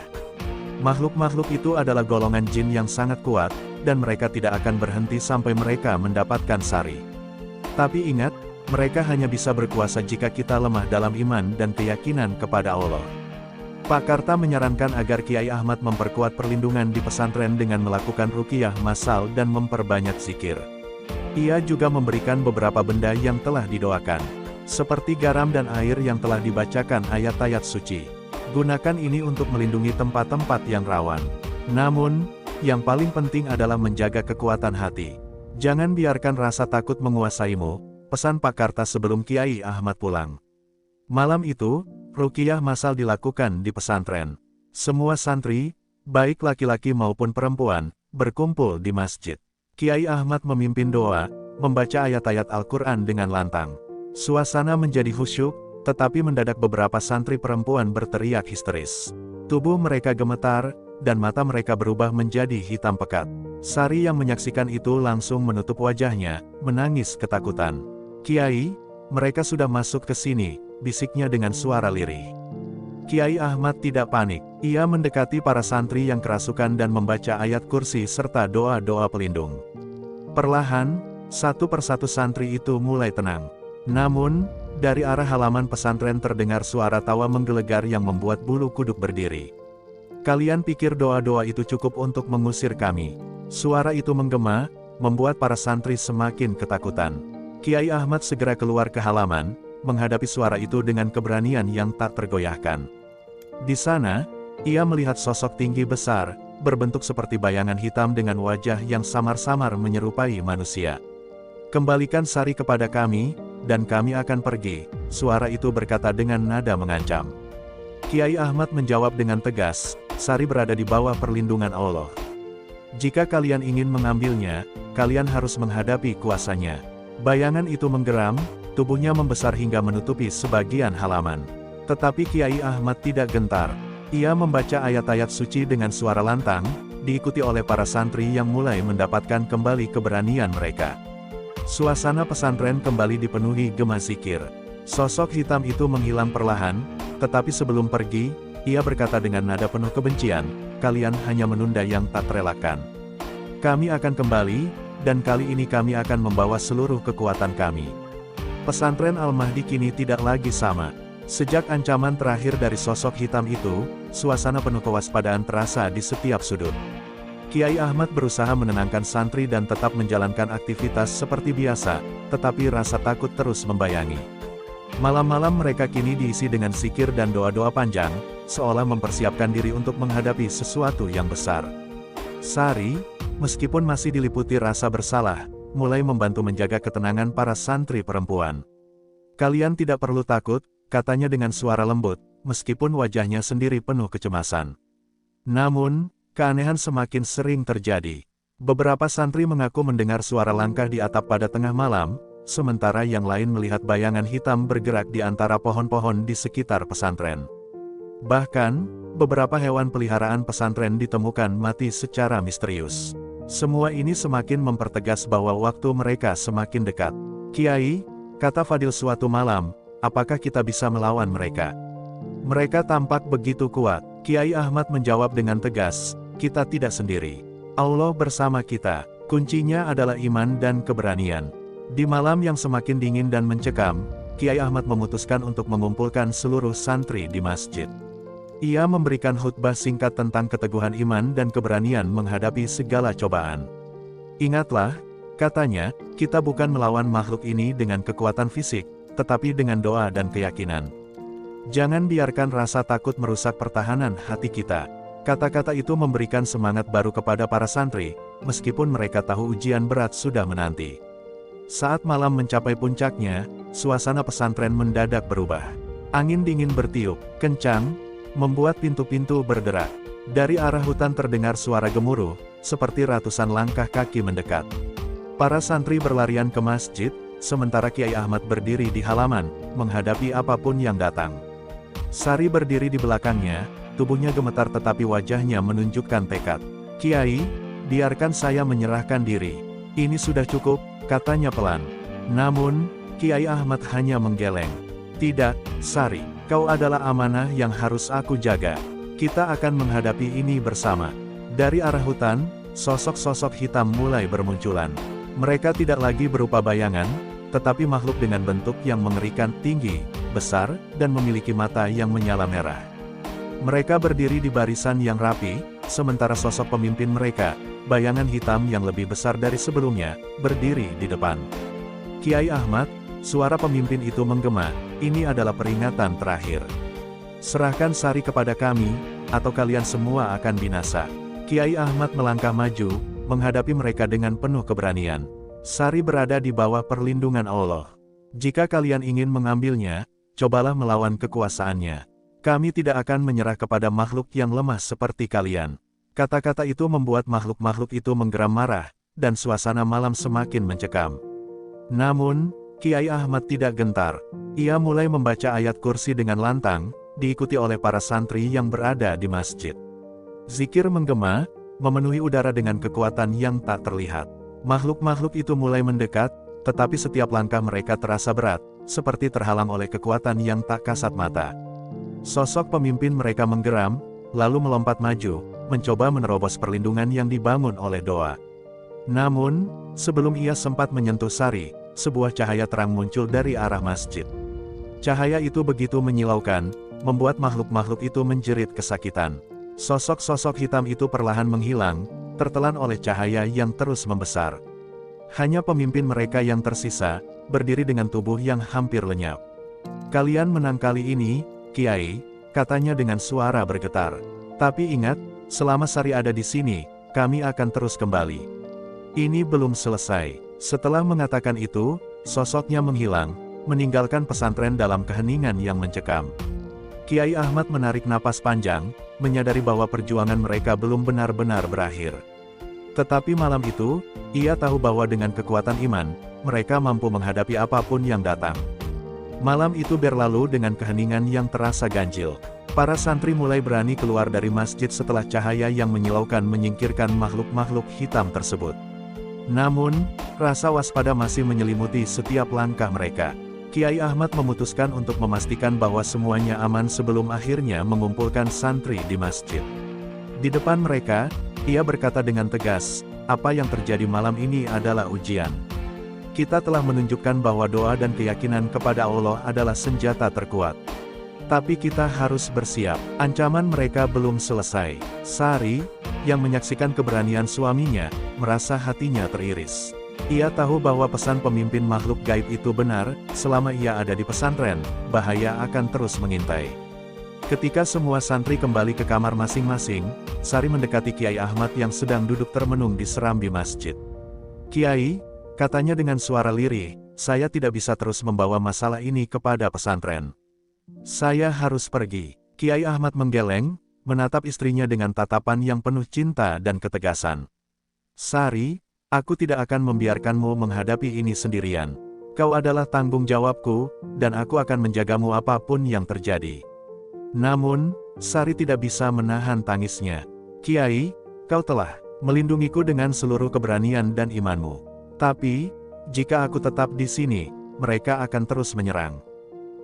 Makhluk-makhluk itu adalah golongan jin yang sangat kuat, dan mereka tidak akan berhenti sampai mereka mendapatkan Sari. Tapi ingat, Mereka hanya bisa berkuasa jika kita lemah dalam iman dan keyakinan kepada Allah. Pak Karta menyarankan agar Kiai Ahmad memperkuat perlindungan di pesantren dengan melakukan ruqyah massal dan memperbanyak zikir. Ia juga memberikan beberapa benda yang telah didoakan, seperti garam dan air yang telah dibacakan ayat-ayat suci. Gunakan ini untuk melindungi tempat-tempat yang rawan. Namun, yang paling penting adalah menjaga kekuatan hati. Jangan biarkan rasa takut menguasaimu, pesan Pak Karta sebelum Kiai Ahmad pulang. Malam itu, ruqyah massal dilakukan di pesantren. Semua santri, baik laki-laki maupun perempuan, berkumpul di masjid. Kiai Ahmad memimpin doa, membaca ayat-ayat Al-Quran dengan lantang. Suasana menjadi khusyuk, tetapi mendadak beberapa santri perempuan berteriak histeris. Tubuh mereka gemetar, dan mata mereka berubah menjadi hitam pekat. Sari yang menyaksikan itu langsung menutup wajahnya, menangis ketakutan. "Kiai, mereka sudah masuk ke sini," bisiknya dengan suara lirih. Kiai Ahmad tidak panik. Ia mendekati para santri yang kerasukan dan membaca ayat kursi serta doa-doa pelindung. Perlahan, satu persatu santri itu mulai tenang. Namun, dari arah halaman pesantren terdengar suara tawa menggelegar yang membuat bulu kuduk berdiri. "Kalian pikir doa-doa itu cukup untuk mengusir kami?" Suara itu menggema, membuat para santri semakin ketakutan. Kiai Ahmad segera keluar ke halaman, menghadapi suara itu dengan keberanian yang tak tergoyahkan. Di sana, ia melihat sosok tinggi besar, berbentuk seperti bayangan hitam dengan wajah yang samar-samar menyerupai manusia. "Kembalikan Sari kepada kami, dan kami akan pergi," suara itu berkata dengan nada mengancam. Kiai Ahmad menjawab dengan tegas, "Sari berada di bawah perlindungan Allah. Jika kalian ingin mengambilnya, kalian harus menghadapi kuasanya." Bayangan itu menggeram, tubuhnya membesar hingga menutupi sebagian halaman. Tetapi Kiai Ahmad tidak gentar. Ia membaca ayat-ayat suci dengan suara lantang, diikuti oleh para santri yang mulai mendapatkan kembali keberanian mereka. Suasana pesantren kembali dipenuhi gema zikir. Sosok hitam itu menghilang perlahan, tetapi sebelum pergi, ia berkata dengan nada penuh kebencian, "Kalian hanya menunda yang tak terelakkan. Kami akan kembali, dan kali ini kami akan membawa seluruh kekuatan kami." Pesantren Al-Mahdi kini tidak lagi sama. Sejak ancaman terakhir dari sosok hitam itu, suasana penuh kewaspadaan terasa di setiap sudut. Kiai Ahmad berusaha menenangkan santri dan tetap menjalankan aktivitas seperti biasa, tetapi rasa takut terus membayangi. Malam-malam mereka kini diisi dengan zikir dan doa-doa panjang, seolah mempersiapkan diri untuk menghadapi sesuatu yang besar. Sari, meskipun masih diliputi rasa bersalah, mulai membantu menjaga ketenangan para santri perempuan. "Kalian tidak perlu takut," katanya dengan suara lembut, meskipun wajahnya sendiri penuh kecemasan. Namun, keanehan semakin sering terjadi. Beberapa santri mengaku mendengar suara langkah di atap pada tengah malam, sementara yang lain melihat bayangan hitam bergerak di antara pohon-pohon di sekitar pesantren. Bahkan, beberapa hewan peliharaan pesantren ditemukan mati secara misterius. Semua ini semakin mempertegas bahwa waktu mereka semakin dekat. "Kiai," kata Fadil suatu malam, "apakah kita bisa melawan mereka? Mereka tampak begitu kuat." Kiai Ahmad menjawab dengan tegas, "Kita tidak sendiri. Allah bersama kita. Kuncinya adalah iman dan keberanian." Di malam yang semakin dingin dan mencekam, Kiai Ahmad memutuskan untuk mengumpulkan seluruh santri di masjid. Ia memberikan khutbah singkat tentang keteguhan iman dan keberanian menghadapi segala cobaan. "Ingatlah," katanya, "kita bukan melawan makhluk ini dengan kekuatan fisik, tetapi dengan doa dan keyakinan. Jangan biarkan rasa takut merusak pertahanan hati kita." Kata-kata itu memberikan semangat baru kepada para santri, meskipun mereka tahu ujian berat sudah menanti. Saat malam mencapai puncaknya, suasana pesantren mendadak berubah. Angin dingin bertiup kencang, membuat pintu-pintu berderak. Dari arah hutan terdengar suara gemuruh, seperti ratusan langkah kaki mendekat. Para santri berlarian ke masjid, sementara Kiai Ahmad berdiri di halaman, menghadapi apapun yang datang. Sari berdiri di belakangnya, tubuhnya gemetar tetapi wajahnya menunjukkan tekad. "Kiai, biarkan saya menyerahkan diri. Ini sudah cukup," katanya pelan. Namun, Kiai Ahmad hanya menggeleng. "Tidak, Sari, kau adalah amanah yang harus aku jaga. Kita akan menghadapi ini bersama." Dari arah hutan, sosok-sosok hitam mulai bermunculan. Mereka tidak lagi berupa bayangan, tetapi makhluk dengan bentuk yang mengerikan, tinggi, besar, dan memiliki mata yang menyala merah. Mereka berdiri di barisan yang rapi, sementara sosok pemimpin mereka, bayangan hitam yang lebih besar dari sebelumnya, berdiri di depan. Kiai Ahmad, suara pemimpin itu menggema, ini adalah peringatan terakhir. Serahkan Sari kepada kami, atau kalian semua akan binasa. Kiai Ahmad melangkah maju, menghadapi mereka dengan penuh keberanian. Sari berada di bawah perlindungan Allah. Jika kalian ingin mengambilnya, cobalah melawan kekuasaannya. Kami tidak akan menyerah kepada makhluk yang lemah seperti kalian. Kata-kata itu membuat makhluk-makhluk itu menggeram marah, dan suasana malam semakin mencekam. Namun, Kiai Ahmad tidak gentar. Ia mulai membaca ayat kursi dengan lantang, diikuti oleh para santri yang berada di masjid. Zikir menggema, memenuhi udara dengan kekuatan yang tak terlihat. Makhluk-makhluk itu mulai mendekat, tetapi setiap langkah mereka terasa berat, seperti terhalang oleh kekuatan yang tak kasat mata. Sosok pemimpin mereka menggeram, lalu melompat maju, mencoba menerobos perlindungan yang dibangun oleh doa. Namun, sebelum ia sempat menyentuh Sari, sebuah cahaya terang muncul dari arah masjid. Cahaya itu begitu menyilaukan, membuat makhluk-makhluk itu menjerit kesakitan. Sosok-sosok hitam itu perlahan menghilang, tertelan oleh cahaya yang terus membesar. Hanya pemimpin mereka yang tersisa, berdiri dengan tubuh yang hampir lenyap. Kalian menang kali ini, Kiai, katanya dengan suara bergetar. Tapi ingat, selama Sari ada di sini, kami akan terus kembali. Ini belum selesai. Setelah mengatakan itu, sosoknya menghilang, meninggalkan pesantren dalam keheningan yang mencekam. Kiai Ahmad menarik napas panjang, menyadari bahwa perjuangan mereka belum benar-benar berakhir. Tetapi malam itu, ia tahu bahwa dengan kekuatan iman, mereka mampu menghadapi apapun yang datang. Malam itu berlalu dengan keheningan yang terasa ganjil. Para santri mulai berani keluar dari masjid setelah cahaya yang menyilaukan menyingkirkan makhluk-makhluk hitam tersebut. Namun, rasa waspada masih menyelimuti setiap langkah mereka. Kiai Ahmad memutuskan untuk memastikan bahwa semuanya aman sebelum akhirnya mengumpulkan santri di masjid. Di depan mereka, ia berkata dengan tegas, "Apa yang terjadi malam ini adalah ujian. Kita telah menunjukkan bahwa doa dan keyakinan kepada Allah adalah senjata terkuat. Tapi kita harus bersiap, ancaman mereka belum selesai." Sari, yang menyaksikan keberanian suaminya, merasa hatinya teriris. Ia tahu bahwa pesan pemimpin makhluk gaib itu benar, selama ia ada di pesantren, bahaya akan terus mengintai. Ketika semua santri kembali ke kamar masing-masing, Sari mendekati Kiai Ahmad yang sedang duduk termenung di serambi masjid. "Kiai," katanya dengan suara lirih, "saya tidak bisa terus membawa masalah ini kepada pesantren. Saya harus pergi." Kiai Ahmad menggeleng, menatap istrinya dengan tatapan yang penuh cinta dan ketegasan. "Sari, aku tidak akan membiarkanmu menghadapi ini sendirian. Kau adalah tanggung jawabku, dan aku akan menjagamu apapun yang terjadi." Namun, Sari tidak bisa menahan tangisnya. "Kiai, kau telah melindungiku dengan seluruh keberanian dan imanmu. Tapi, jika aku tetap di sini, mereka akan terus menyerang.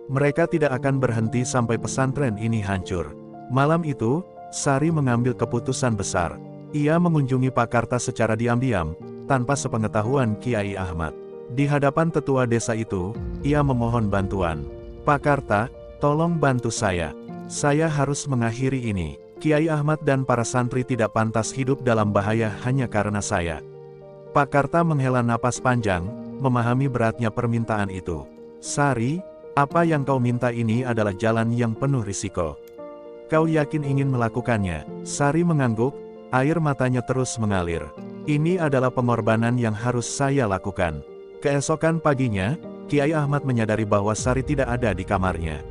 Mereka tidak akan berhenti sampai pesantren ini hancur." Malam itu, Sari mengambil keputusan besar. Ia mengunjungi Pak Karta secara diam-diam, tanpa sepengetahuan Kiai Ahmad. Di hadapan tetua desa itu, ia memohon bantuan. "Pak Karta, tolong bantu saya. Saya harus mengakhiri ini. Kiai Ahmad dan para santri tidak pantas hidup dalam bahaya hanya karena saya." Pak Karta menghela napas panjang, memahami beratnya permintaan itu. "Sari, apa yang kau minta ini adalah jalan yang penuh risiko. Kau yakin ingin melakukannya?" Sari mengangguk, air matanya terus mengalir. "Ini adalah pengorbanan yang harus saya lakukan." Keesokan paginya, Kiai Ahmad menyadari bahwa Sari tidak ada di kamarnya.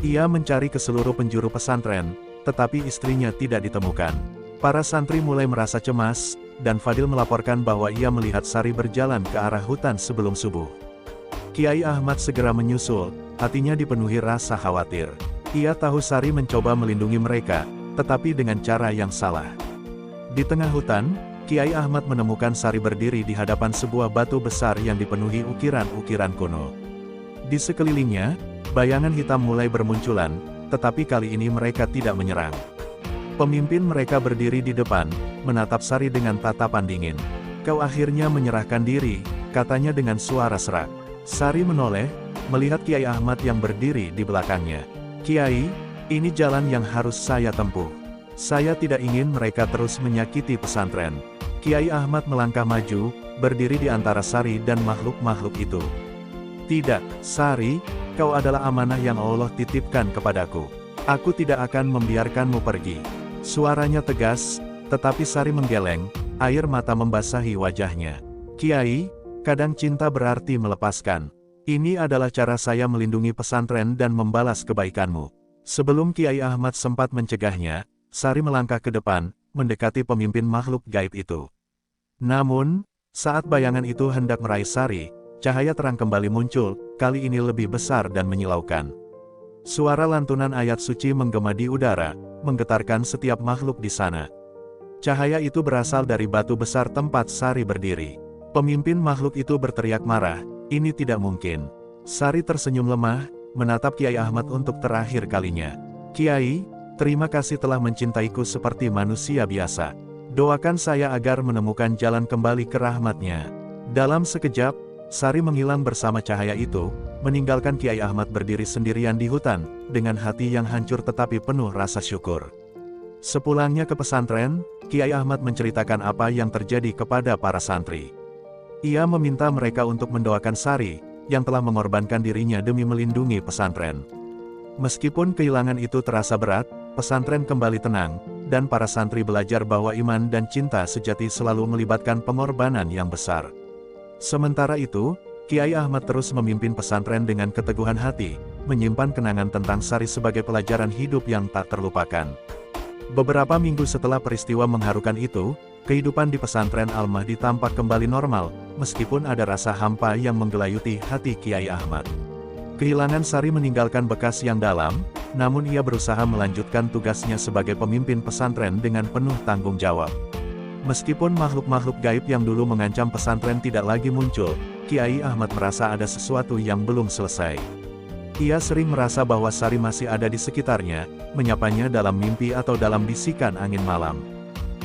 Ia mencari ke seluruh penjuru pesantren, tetapi istrinya tidak ditemukan. Para santri mulai merasa cemas, dan Fadil melaporkan bahwa ia melihat Sari berjalan ke arah hutan sebelum subuh. Kiai Ahmad segera menyusul, hatinya dipenuhi rasa khawatir. Ia tahu Sari mencoba melindungi mereka, tetapi dengan cara yang salah. Di tengah hutan, Kiai Ahmad menemukan Sari berdiri di hadapan sebuah batu besar yang dipenuhi ukiran-ukiran kuno. Di sekelilingnya, bayangan hitam mulai bermunculan, tetapi kali ini mereka tidak menyerang. Pemimpin mereka berdiri di depan, menatap Sari dengan tatapan dingin. "Kau akhirnya menyerahkan diri," katanya dengan suara serak. Sari menoleh, melihat Kiai Ahmad yang berdiri di belakangnya. "Kiai, ini jalan yang harus saya tempuh. Saya tidak ingin mereka terus menyakiti pesantren." Kiai Ahmad melangkah maju, berdiri di antara Sari dan makhluk-makhluk itu. "Tidak, Sari, kau adalah amanah yang Allah titipkan kepadaku. Aku tidak akan membiarkanmu pergi." Suaranya tegas, tetapi Sari menggeleng, air mata membasahi wajahnya. "Kiai, kadang cinta berarti melepaskan. Ini adalah cara saya melindungi pesantren dan membalas kebaikanmu." Sebelum Kiai Ahmad sempat mencegahnya, Sari melangkah ke depan, mendekati pemimpin makhluk gaib itu. Namun, saat bayangan itu hendak meraih Sari, cahaya terang kembali muncul, kali ini lebih besar dan menyilaukan. Suara lantunan ayat suci menggema di udara, menggetarkan setiap makhluk di sana. Cahaya itu berasal dari batu besar tempat Sari berdiri. Pemimpin makhluk itu berteriak marah, "Ini tidak mungkin." Sari tersenyum lemah, menatap Kiai Ahmad untuk terakhir kalinya. "Kiai, terima kasih telah mencintaiku seperti manusia biasa. Doakan saya agar menemukan jalan kembali ke rahmat-Nya." Dalam sekejap, Sari menghilang bersama cahaya itu, meninggalkan Kiai Ahmad berdiri sendirian di hutan, dengan hati yang hancur tetapi penuh rasa syukur. Sepulangnya ke pesantren, Kiai Ahmad menceritakan apa yang terjadi kepada para santri. Ia meminta mereka untuk mendoakan Sari, yang telah mengorbankan dirinya demi melindungi pesantren. Meskipun kehilangan itu terasa berat, pesantren kembali tenang, dan para santri belajar bahwa iman dan cinta sejati selalu melibatkan pengorbanan yang besar. Sementara itu, Kiai Ahmad terus memimpin pesantren dengan keteguhan hati, menyimpan kenangan tentang Sari sebagai pelajaran hidup yang tak terlupakan. Beberapa minggu setelah peristiwa mengharukan itu, kehidupan di pesantren Al-Mahdi tampak kembali normal, meskipun ada rasa hampa yang menggelayuti hati Kiai Ahmad. Kehilangan Sari meninggalkan bekas yang dalam, namun ia berusaha melanjutkan tugasnya sebagai pemimpin pesantren dengan penuh tanggung jawab. Meskipun makhluk-makhluk gaib yang dulu mengancam pesantren tidak lagi muncul, Kiai Ahmad merasa ada sesuatu yang belum selesai. Ia sering merasa bahwa Sari masih ada di sekitarnya, menyapanya dalam mimpi atau dalam bisikan angin malam.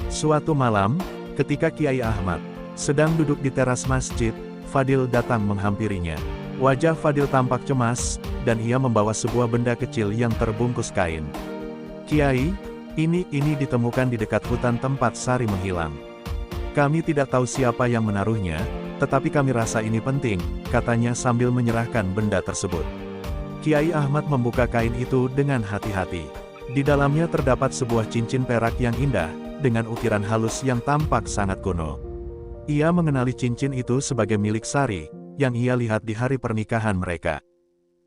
Suatu malam, ketika Kiai Ahmad sedang duduk di teras masjid, Fadil datang menghampirinya. Wajah Fadil tampak cemas, dan ia membawa sebuah benda kecil yang terbungkus kain. "Kiai, ini ditemukan di dekat hutan tempat Sari menghilang. Kami tidak tahu siapa yang menaruhnya, tetapi kami rasa ini penting," katanya sambil menyerahkan benda tersebut. Kiai Ahmad membuka kain itu dengan hati-hati. Di dalamnya terdapat sebuah cincin perak yang indah, dengan ukiran halus yang tampak sangat kuno. Ia mengenali cincin itu sebagai milik Sari, yang ia lihat di hari pernikahan mereka.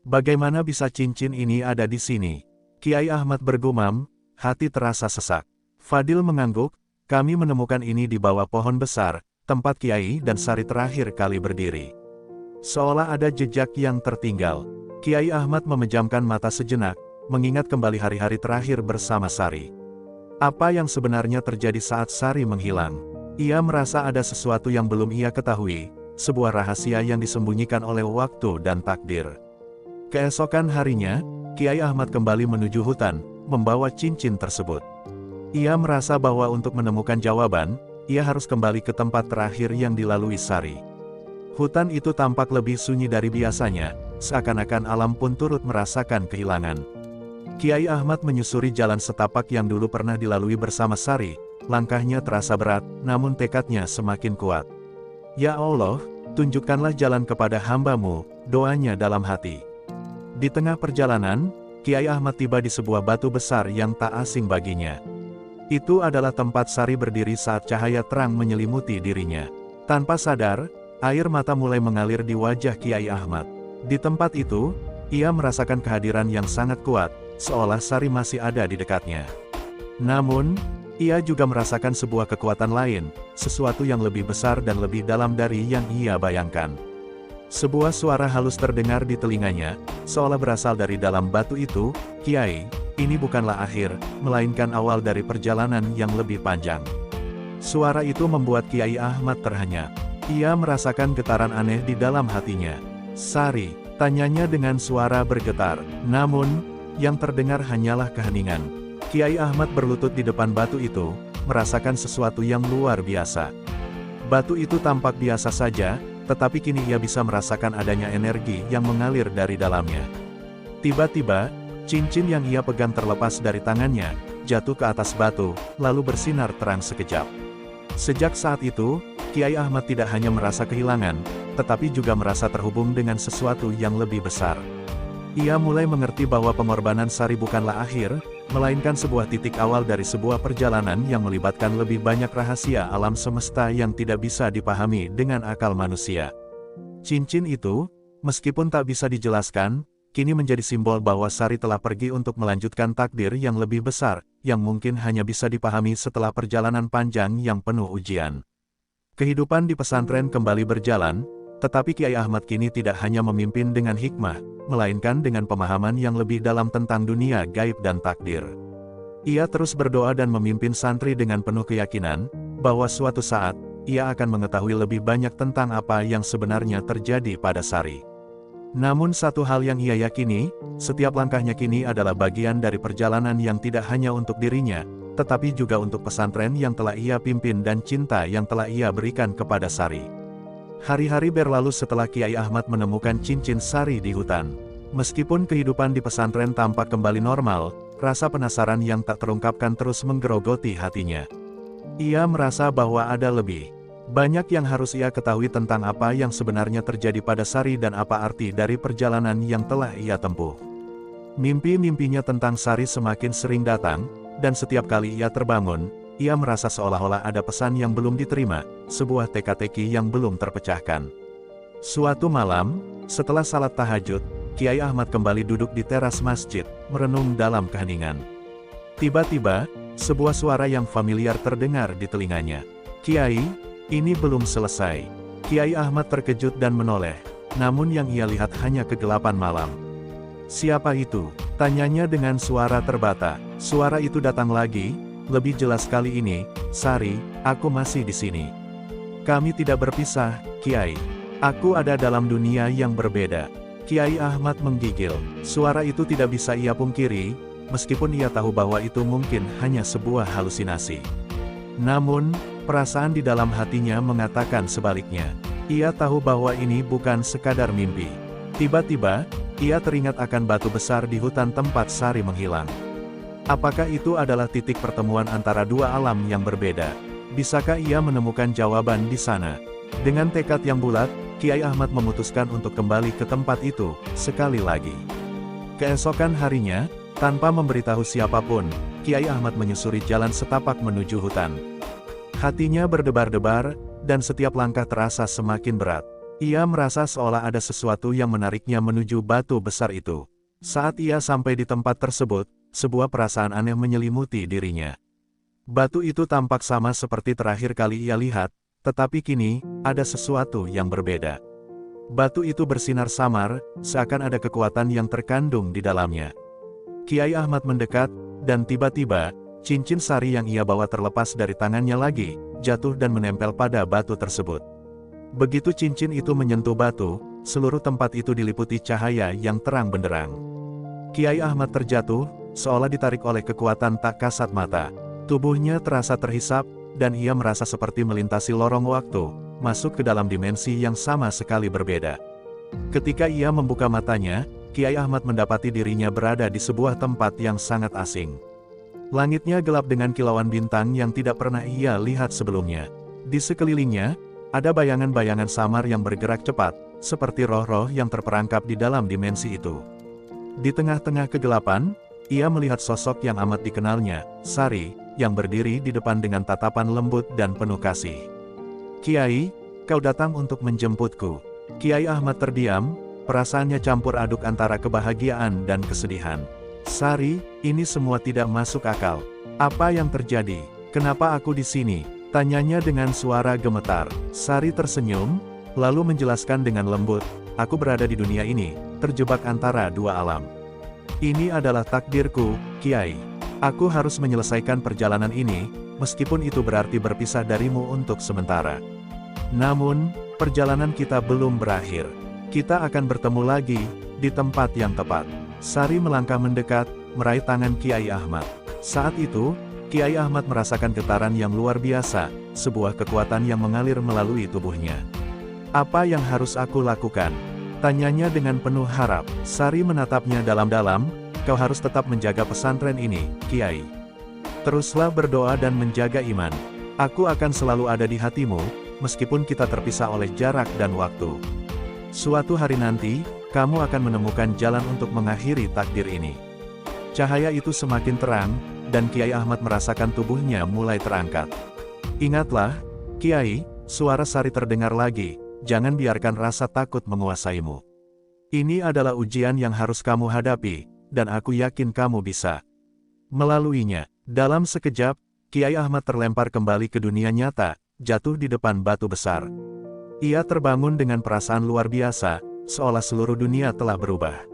"Bagaimana bisa cincin ini ada di sini?" Kiai Ahmad bergumam, hati terasa sesak. Fadil mengangguk, "Kami menemukan ini di bawah pohon besar, tempat Kiai dan Sari terakhir kali berdiri." Seolah ada jejak yang tertinggal. Kiai Ahmad memejamkan mata sejenak, mengingat kembali hari-hari terakhir bersama Sari. Apa yang sebenarnya terjadi saat Sari menghilang? Ia merasa ada sesuatu yang belum ia ketahui, sebuah rahasia yang disembunyikan oleh waktu dan takdir. Keesokan harinya, Kiai Ahmad kembali menuju hutan, membawa cincin tersebut. Ia merasa bahwa untuk menemukan jawaban, ia harus kembali ke tempat terakhir yang dilalui Sari. Hutan itu tampak lebih sunyi dari biasanya, seakan-akan alam pun turut merasakan kehilangan. Kiai Ahmad menyusuri jalan setapak yang dulu pernah dilalui bersama Sari, langkahnya terasa berat, namun tekadnya semakin kuat. "Ya Allah, tunjukkanlah jalan kepada hamba-Mu," doanya dalam hati. Di tengah perjalanan, Kiai Ahmad tiba di sebuah batu besar yang tak asing baginya. Itu adalah tempat Sari berdiri saat cahaya terang menyelimuti dirinya. Tanpa sadar, air mata mulai mengalir di wajah Kiai Ahmad. Di tempat itu, ia merasakan kehadiran yang sangat kuat, seolah Sari masih ada di dekatnya. Namun, ia juga merasakan sebuah kekuatan lain, sesuatu yang lebih besar dan lebih dalam dari yang ia bayangkan. Sebuah suara halus terdengar di telinganya, seolah berasal dari dalam batu itu, "Kiai, ini bukanlah akhir, melainkan awal dari perjalanan yang lebih panjang." Suara itu membuat Kiai Ahmad terhenyak. Ia merasakan getaran aneh di dalam hatinya. "Sari?" tanyanya dengan suara bergetar. Namun, yang terdengar hanyalah keheningan. Kiai Ahmad berlutut di depan batu itu, merasakan sesuatu yang luar biasa. Batu itu tampak biasa saja, tetapi kini ia bisa merasakan adanya energi yang mengalir dari dalamnya. Tiba-tiba, cincin yang ia pegang terlepas dari tangannya, jatuh ke atas batu, lalu bersinar terang sekejap. Sejak saat itu, Kiai Ahmad tidak hanya merasa kehilangan, tetapi juga merasa terhubung dengan sesuatu yang lebih besar. Ia mulai mengerti bahwa pengorbanan Sari bukanlah akhir, melainkan sebuah titik awal dari sebuah perjalanan yang melibatkan lebih banyak rahasia alam semesta yang tidak bisa dipahami dengan akal manusia. Cincin itu, meskipun tak bisa dijelaskan, kini menjadi simbol bahwa Sari telah pergi untuk melanjutkan takdir yang lebih besar, yang mungkin hanya bisa dipahami setelah perjalanan panjang yang penuh ujian. Kehidupan di pesantren kembali berjalan, tetapi Kiai Ahmad kini tidak hanya memimpin dengan hikmah, melainkan dengan pemahaman yang lebih dalam tentang dunia gaib dan takdir. Ia terus berdoa dan memimpin santri dengan penuh keyakinan, bahwa suatu saat, ia akan mengetahui lebih banyak tentang apa yang sebenarnya terjadi pada Sari. Namun satu hal yang ia yakini, setiap langkahnya kini adalah bagian dari perjalanan yang tidak hanya untuk dirinya, tetapi juga untuk pesantren yang telah ia pimpin dan cinta yang telah ia berikan kepada Sari. Hari-hari berlalu setelah Kiai Ahmad menemukan cincin Sari di hutan. Meskipun kehidupan di pesantren tampak kembali normal, rasa penasaran yang tak terungkapkan terus menggerogoti hatinya. Ia merasa bahwa ada lebih banyak yang harus ia ketahui tentang apa yang sebenarnya terjadi pada Sari dan apa arti dari perjalanan yang telah ia tempuh. Mimpi-mimpinya tentang Sari semakin sering datang, dan setiap kali ia terbangun, ia merasa seolah-olah ada pesan yang belum diterima, sebuah teka-teki yang belum terpecahkan. Suatu malam, setelah salat tahajud, Kiai Ahmad kembali duduk di teras masjid, merenung dalam keheningan. Tiba-tiba, sebuah suara yang familiar terdengar di telinganya. "Kiai, ini belum selesai." Kiai Ahmad terkejut dan menoleh, namun yang ia lihat hanya kegelapan malam. "Siapa itu?" tanyanya dengan suara terbata. Suara itu datang lagi, lebih jelas kali ini, "Sari, aku masih di sini. Kami tidak berpisah, Kiai. Aku ada dalam dunia yang berbeda." Kiai Ahmad menggigil. Suara itu tidak bisa ia pungkiri, meskipun ia tahu bahwa itu mungkin hanya sebuah halusinasi. Namun, perasaan di dalam hatinya mengatakan sebaliknya. Ia tahu bahwa ini bukan sekadar mimpi. Tiba-tiba, ia teringat akan batu besar di hutan tempat Sari menghilang. Apakah itu adalah titik pertemuan antara dua alam yang berbeda? Bisakah ia menemukan jawaban di sana? Dengan tekad yang bulat, Kiai Ahmad memutuskan untuk kembali ke tempat itu, sekali lagi. Keesokan harinya, tanpa memberitahu siapapun, Kiai Ahmad menyusuri jalan setapak menuju hutan. Hatinya berdebar-debar, dan setiap langkah terasa semakin berat. Ia merasa seolah ada sesuatu yang menariknya menuju batu besar itu. Saat ia sampai di tempat tersebut, sebuah perasaan aneh menyelimuti dirinya. Batu itu tampak sama seperti terakhir kali ia lihat, tetapi kini, ada sesuatu yang berbeda. Batu itu bersinar samar, seakan ada kekuatan yang terkandung di dalamnya. Kiai Ahmad mendekat, dan tiba-tiba, cincin Sari yang ia bawa terlepas dari tangannya lagi, jatuh dan menempel pada batu tersebut. Begitu cincin itu menyentuh batu, seluruh tempat itu diliputi cahaya yang terang benderang. Kiai Ahmad terjatuh, seolah ditarik oleh kekuatan tak kasat mata. Tubuhnya terasa terhisap, dan ia merasa seperti melintasi lorong waktu, masuk ke dalam dimensi yang sama sekali berbeda. Ketika ia membuka matanya, Kiai Ahmad mendapati dirinya berada di sebuah tempat yang sangat asing. Langitnya gelap dengan kilauan bintang yang tidak pernah ia lihat sebelumnya. Di sekelilingnya, ada bayangan-bayangan samar yang bergerak cepat, seperti roh-roh yang terperangkap di dalam dimensi itu. Di tengah-tengah kegelapan, ia melihat sosok yang amat dikenalnya, Sari, yang berdiri di depan dengan tatapan lembut dan penuh kasih. "Kiai, kau datang untuk menjemputku." Kiai Ahmad terdiam, perasaannya campur aduk antara kebahagiaan dan kesedihan. "Sari, ini semua tidak masuk akal. Apa yang terjadi? Kenapa aku di sini?" tanyanya dengan suara gemetar. Sari tersenyum, lalu menjelaskan dengan lembut, "Aku berada di dunia ini, terjebak antara dua alam. Ini adalah takdirku, Kiai. Aku harus menyelesaikan perjalanan ini, meskipun itu berarti berpisah darimu untuk sementara. Namun, perjalanan kita belum berakhir. Kita akan bertemu lagi, di tempat yang tepat." Sari melangkah mendekat, meraih tangan Kiai Ahmad. Saat itu, Kiai Ahmad merasakan getaran yang luar biasa, sebuah kekuatan yang mengalir melalui tubuhnya. Apa yang harus aku lakukan? Tanyanya dengan penuh harap. Sari menatapnya dalam-dalam, kau harus tetap menjaga pesantren ini, Kiai. Teruslah berdoa dan menjaga iman. Aku akan selalu ada di hatimu, meskipun kita terpisah oleh jarak dan waktu. Suatu hari nanti, kamu akan menemukan jalan untuk mengakhiri takdir ini. Cahaya itu semakin terang, dan Kiai Ahmad merasakan tubuhnya mulai terangkat. Ingatlah, Kiai, suara Sari terdengar lagi, jangan biarkan rasa takut menguasaimu. Ini adalah ujian yang harus kamu hadapi, dan aku yakin kamu bisa melaluinya. Dalam sekejap, Kiai Ahmad terlempar kembali ke dunia nyata, jatuh di depan batu besar. Ia terbangun dengan perasaan luar biasa, seolah seluruh dunia telah berubah.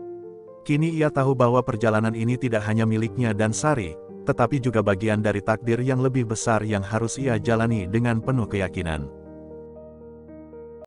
Kini ia tahu bahwa perjalanan ini tidak hanya miliknya dan Sari, tetapi juga bagian dari takdir yang lebih besar yang harus ia jalani dengan penuh keyakinan.